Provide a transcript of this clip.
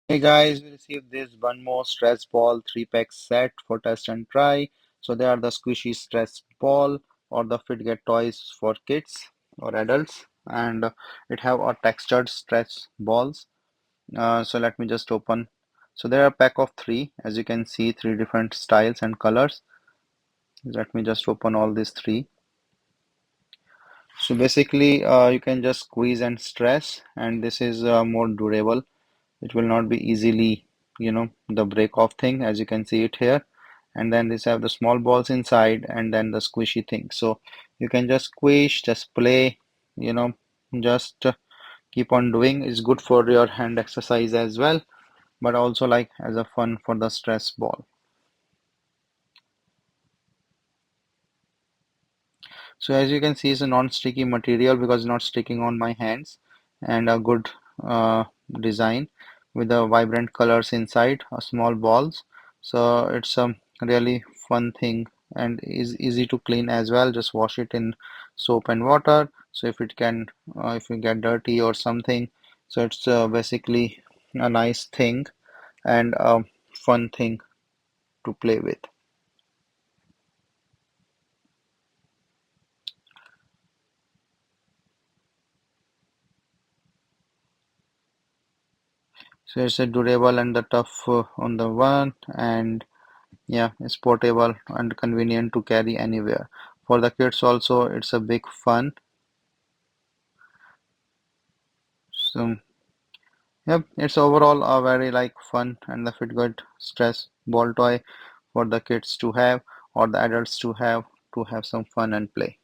Hey guys, we received this Bunmo stress ball 3-pack set for test and try. So they are the squishy stress ball or the Fidget toys for kids or adults, and it have a textured stress balls. So let me just open. So there are a pack of three, as you can see, three different styles and colors. Let me just open all these three. So basically, you can just squeeze and stress, and this is more durable. It will not be easily, the break off thing, as you can see it here. And then this have the small balls inside and then the squishy thing. So you can just squish, just play, you know, just keep on doing. It's good for your hand exercise as well, but also like as a fun for the stress ball. So as you can see, it's a non-sticky material because it's not sticking on my hands, and a good uh, design with the vibrant colors inside, small balls. So it's a really fun thing and is easy to clean as well. Just wash it in soap and water. So if you get dirty or something, so it's basically a nice thing and a fun thing to play with. So it's a durable and the tough on the one, and yeah, it's portable and convenient to carry anywhere. For the kids also, it's a big fun. So, yep, it's overall a very like fun and the fit good stress ball toy for the kids to have or the adults to have some fun and play.